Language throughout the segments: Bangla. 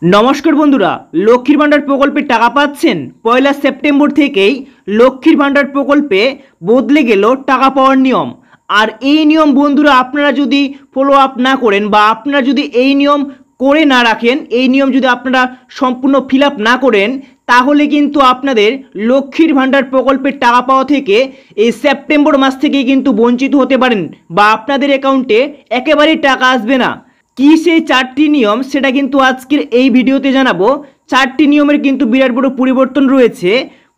নমস্কার বন্ধুরা, লক্ষ্মীর ভাণ্ডার প্রকল্পে টাকা পাচ্ছেন। পয়লা সেপ্টেম্বর থেকেই লক্ষ্মীর ভাণ্ডার প্রকল্পে বদলে গেল টাকা পাওয়ার নিয়ম। আর এই নিয়ম বন্ধুরা আপনারা যদি ফলো আপ না করেন বা আপনারা যদি এই নিয়ম করে না রাখেন, এই নিয়ম যদি আপনারা সম্পূর্ণ ফিল আপ না করেন, তাহলে কিন্তু আপনাদের লক্ষ্মীর ভাণ্ডার প্রকল্পের টাকা পাওয়া থেকে এই সেপ্টেম্বর মাস থেকেই কিন্তু বঞ্চিত হতে পারেন বা আপনাদের অ্যাকাউন্টে একেবারেই টাকা আসবে না। কি সেই চারটি নিয়ম সেটা কিন্তু আজকের এই ভিডিওতে জানাবো। চারটি নিয়মের কিন্তু বিরাট বড় পরিবর্তন রয়েছে।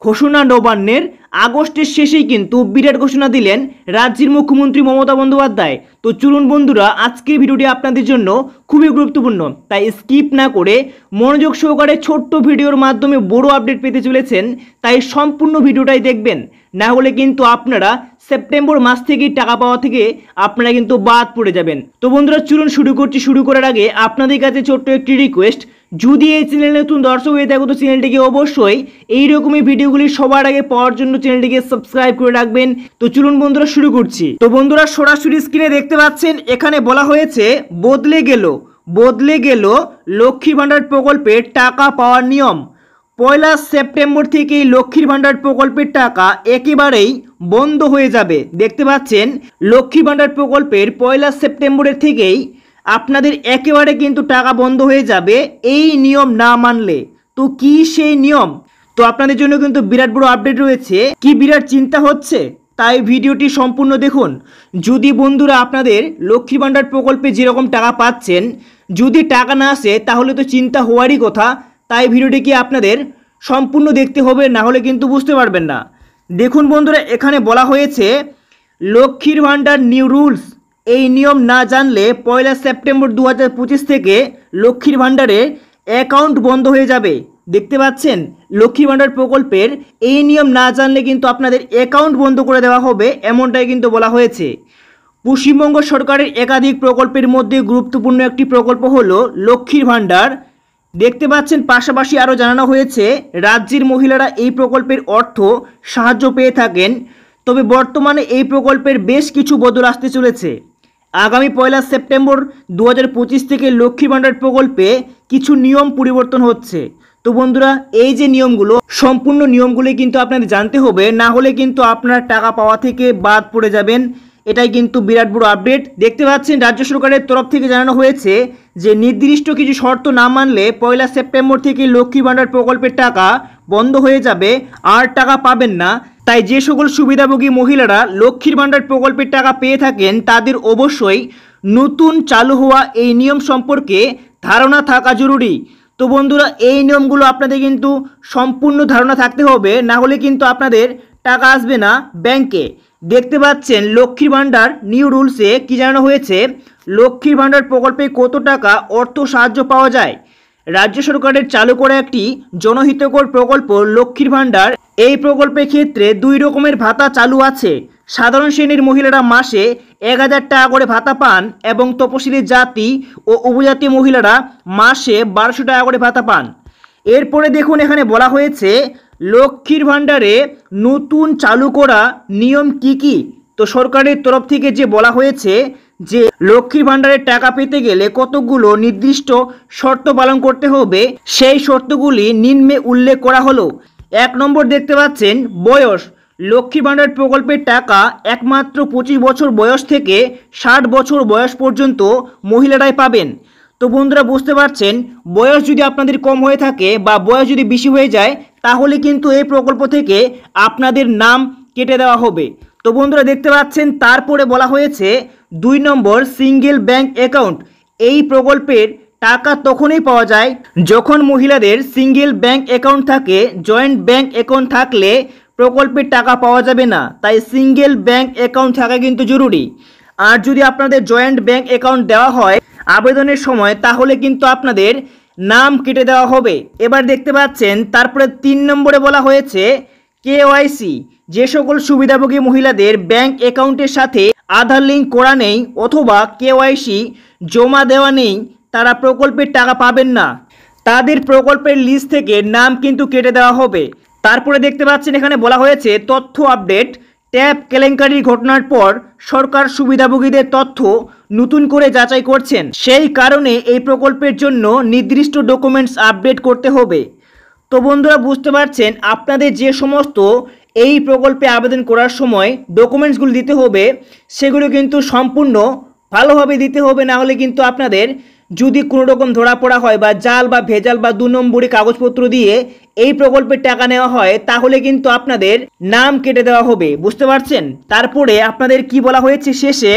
ঘোষণা নবান্নের আগস্টের শেষেই কিন্তু বিরাট ঘোষণা দিলেন রাজ্যের মুখ্যমন্ত্রী মমতা বন্দ্যোপাধ্যায়। তো চলুন বন্ধুরা, আজকের ভিডিওটি আপনাদের জন্য খুবই গুরুত্বপূর্ণ, তাই স্কিপ না করে মনোযোগ সহকারে ছোট্ট ভিডিওর মাধ্যমে বড় আপডেট পেতে চলেছেন, তাই সম্পূর্ণ ভিডিওটাই দেখবেন। না হলে কিন্তু আপনারা সেপ্টেম্বর মাস থেকেই টাকা পাওয়া থেকে আপনারা কিন্তু বাদ পড়ে যাবেন। তো বন্ধুরা চলুন শুরু করছি। শুরু করার আগে আপনাদের কাছে ছোট্ট একটি রিকোয়েস্ট, যদি এই চ্যানেলে নতুন দর্শক হয়ে থাকো তো চ্যানেলটিকে অবশ্যই এইরকমই ভিডিওগুলি সবার আগে পাওয়ার জন্য চ্যানেলটিকে সাবস্ক্রাইব করে রাখবেন। তো চলুন বন্ধুরা শুরু করছি। তো বন্ধুরা সরাসরি স্ক্রিনে দেখতে পাচ্ছেন, এখানে বলা হয়েছে বদলে গেল লক্ষ্মীর ভাণ্ডার প্রকল্পের টাকা পাওয়ার নিয়ম। পয়লা সেপ্টেম্বর থেকেই লক্ষ্মীর ভাণ্ডার প্রকল্পের টাকা একেবারেই বন্ধ হয়ে যাবে। দেখতে পাচ্ছেন লক্ষ্মী ভাণ্ডার প্রকল্পের পয়লা সেপ্টেম্বরের থেকেই আপনাদের একেবারে কিন্তু টাকা বন্ধ হয়ে যাবে এই নিয়ম না মানলে। তো কি সেই নিয়ম? তো আপনাদের জন্য কিন্তু বিরাট বড় আপডেট রয়েছে। কি বিরাট চিন্তা হচ্ছে, তাই ভিডিওটি সম্পূর্ণ দেখুন। যদি বন্ধুরা আপনাদের লক্ষ্মী ভাণ্ডার প্রকল্পে যেরকম টাকা পাচ্ছেন, যদি টাকা না আসে তাহলে তো চিন্তা হওয়ারই কথা। তাই ভিডিওটিকে আপনাদের সম্পূর্ণ দেখতে হবে, না হলে কিন্তু বুঝতে পারবেন না। দেখুন বন্ধুরা, এখানে বলা হয়েছে লক্ষ্মীর ভাণ্ডার নিউ রুলস। এই নিয়ম না জানলে পয়লা সেপ্টেম্বর 2025 থেকে লক্ষ্মীর ভাণ্ডারে অ্যাকাউন্ট বন্ধ হয়ে যাবে। দেখতে পাচ্ছেন লক্ষ্মী ভাণ্ডার প্রকল্পের এই নিয়ম না জানলে কিন্তু আপনাদের অ্যাকাউন্ট বন্ধ করে দেওয়া হবে, এমনটাই কিন্তু বলা হয়েছে। পশ্চিমবঙ্গ সরকারের একাধিক প্রকল্পের মধ্যে গুরুত্বপূর্ণ একটি প্রকল্প হলো লক্ষ্মীর ভাণ্ডার। দেখতে পাচ্ছেন পাশাপাশি আরও জানানো হয়েছে রাজ্যের মহিলারা এই প্রকল্পের অর্থ সাহায্য পেয়ে থাকেন। তবে বর্তমানে এই প্রকল্পের বেশ কিছু বদল আসতে চলেছে। আগামী পয়লা সেপ্টেম্বর 2025 থেকে লক্ষ্মী ভাণ্ডার প্রকল্পে কিছু নিয়ম পরিবর্তন হচ্ছে। তো বন্ধুরা, এই যে নিয়মগুলো, সম্পূর্ণ নিয়মগুলি কিন্তু আপনাদের জানতে হবে, না হলে কিন্তু আপনারা টাকা পাওয়া থেকে বাদ পড়ে যাবেন। এটাই কিন্তু বিরাট বড় আপডেট। দেখতে পাচ্ছেন রাজ্য সরকারের তরফ থেকে জানানো হয়েছে যে নির্দিষ্ট কিছু শর্ত না মানলে পয়লা সেপ্টেম্বর থেকে লক্ষ্মী ভাণ্ডার প্রকল্পের টাকা বন্ধ হয়ে যাবে, আর টাকা পাবেন না। তাই যে সকল সুবিধাভোগী মহিলারা লক্ষ্মীর ভাণ্ডার প্রকল্পের টাকা পেয়ে থাকেন তাদের অবশ্যই নতুন চালু হওয়া এই নিয়ম সম্পর্কে ধারণা থাকা জরুরি। তো বন্ধুরা, এই নিয়মগুলো আপনাদের কিন্তু সম্পূর্ণ ধারণা থাকতে হবে, না হলে কিন্তু আপনাদের টাকা আসবে না ব্যাংকে। দেখতে পাচ্ছেন লক্ষ্মীর ভাণ্ডার নিউ রুলসে কি জানানো হয়েছে, লক্ষ্মীর ভাণ্ডার প্রকল্পে কত টাকা অর্থ সাহায্য পাওয়া যায়। রাজ্য সরকারের চালু করা একটি জনহিতকর প্রকল্প লক্ষ্মীর ভাণ্ডার। এই প্রকল্পের ক্ষেত্রে দুই রকমের ভাতা চালু আছে। সাধারণ শ্রেণীর মহিলারা মাসে 1000 টাকা করে ভাতা পান এবং তপশিলি জাতি ও উপজাতি মহিলারা মাসে 1200 টাকা করে ভাতা পান। এরপরে দেখুন এখানে বলা হয়েছে লক্ষ্মীর ভাণ্ডারে নতুন চালু করা নিয়ম কি কি। তো সরকারের তরফ থেকে যে বলা হয়েছে যে লক্ষ্মীর ভাণ্ডারের টাকা পেতে গেলে কতগুলো নির্দিষ্ট শর্ত পালন করতে হবে, সেই শর্তগুলি নিম্নে উল্লেখ করা হলো। 1 নম্বর দেখতে পাচ্ছেন বয়স। লক্ষ্মী ভাণ্ডার প্রকল্পের টাকা একমাত্র 25 বছর বয়স থেকে 60 বছর বয়স পর্যন্ত মহিলারাই পাবেন। তো বন্ধুরা বুঝতে পারছেন, বয়স যদি আপনাদের কম হয়ে থাকে বা বয়স যদি বেশি হয়ে যায়, তাহলে কিন্তু এই প্রকল্প থেকে আপনাদের নাম কেটে দেওয়া হবে। তো বন্ধুরা দেখতে পাচ্ছেন তারপরে বলা হয়েছে 2 নম্বর সিঙ্গেল ব্যাংক অ্যাকাউন্ট। এই প্রকল্পের টাকা তখনই পাওয়া যায় যখন মহিলাদের সিঙ্গেল ব্যাংক অ্যাকাউন্ট থাকে। জয়েন্ট ব্যাংক অ্যাকাউন্ট থাকলে প্রকল্পের টাকা পাওয়া যাবে না, তাই সিঙ্গেল ব্যাংক অ্যাকাউন্ট থাকা কিন্তু জরুরি। আর যদি আপনাদের জয়েন্ট ব্যাংক অ্যাকাউন্ট দেওয়া হয় আবেদনের সময়, তাহলে কিন্তু আপনাদের নাম কেটে দেওয়া হবে। এবার দেখতে পাচ্ছেন তারপরে 3 নম্বরে বলা হয়েছে কেওয়াইসি। যে সকল সুবিধাভোগী মহিলাদের ব্যাংক অ্যাকাউন্টের সাথে আধার লিঙ্ক করা নেই অথবা কেওয়াইসি জমা দেওয়া নেই, তারা প্রকল্পের টাকা পাবেন না। তাদের প্রকল্পের লিস্ট থেকে নাম কিন্তু কেটে দেওয়া হবে। তারপরে দেখতে পাচ্ছেন এখানে বলা হয়েছে তথ্য আপডেট। ট্যাব কেলেঙ্কারির ঘটনার পর সরকার সুবিধাভোগীদের তথ্য নতুন করে যাচাই করছেন, সেই কারণে এই প্রকল্পের জন্য নির্দিষ্ট ডকুমেন্টস আপডেট করতে হবে। তো বন্ধুরা বুঝতে পারছেন, আপনাদের যে সমস্ত এই প্রকল্পে আবেদন করার সময় ডকুমেন্টসগুলো দিতে হবে সেগুলো কিন্তু সম্পূর্ণ ভালোভাবে দিতে হবে, না হলে কিন্তু আপনাদের যদি কোনো রকম ধরা পড়া হয় বা জাল বা ভেজাল বা 2 নম্বরি কাগজপত্র দিয়ে এই প্রকল্পের টাকা নেওয়া হয়, তাহলে কিন্তু আপনাদের নাম কেটে দেওয়া হবে। বুঝতে পারছেন? তারপরে আপনাদের কি বলা হয়েছে শেষে,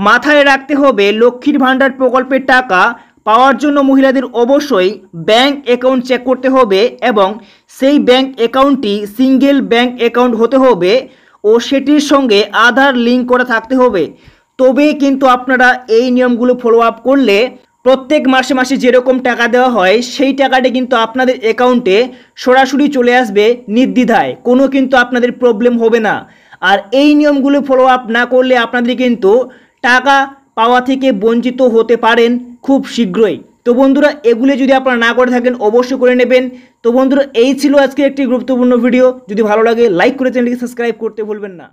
মাথায় রাখতে হবে লক্ষ্মীর ভাণ্ডার প্রকল্পের টাকা পাওয়ার জন্য মহিলাদের অবশ্যই ব্যাংক অ্যাকাউন্ট চেক করতে হবে এবং সেই ব্যাংক অ্যাকাউন্টটি সিঙ্গেল ব্যাংক অ্যাকাউন্ট হতে হবে ও সেটির সঙ্গে আধার লিঙ্ক করা থাকতে হবে। তবেই কিন্তু আপনারা এই নিয়মগুলো ফলো আপ করলে প্রত্যেক মাসে মাসে যেরকম টাকা দেওয়া হয় সেই টাকাটা কিন্তু আপনাদের অ্যাকাউন্টে সরাসরি চলে আসবে নির্দ্বিধায়, কোনো কিন্তু আপনাদের প্রবলেম হবে না। আর এই নিয়মগুলো ফলো আপ না করলে আপনাদের কিন্তু টাকা পাওয়া থেকে বঞ্চিত হতে পারেন খুব শীঘ্রই। তো বন্ধুরা, এগুলো যদি আপনারা না করে থাকেন অবশ্যই করে নেবেন। তো বন্ধুরা, এই ছিল আজকে একটি গুরুত্বপূর্ণ ভিডিও। যদি ভালো লাগে লাইক করে চ্যানেলটিকে সাবস্ক্রাইব করতে ভুলবেন না।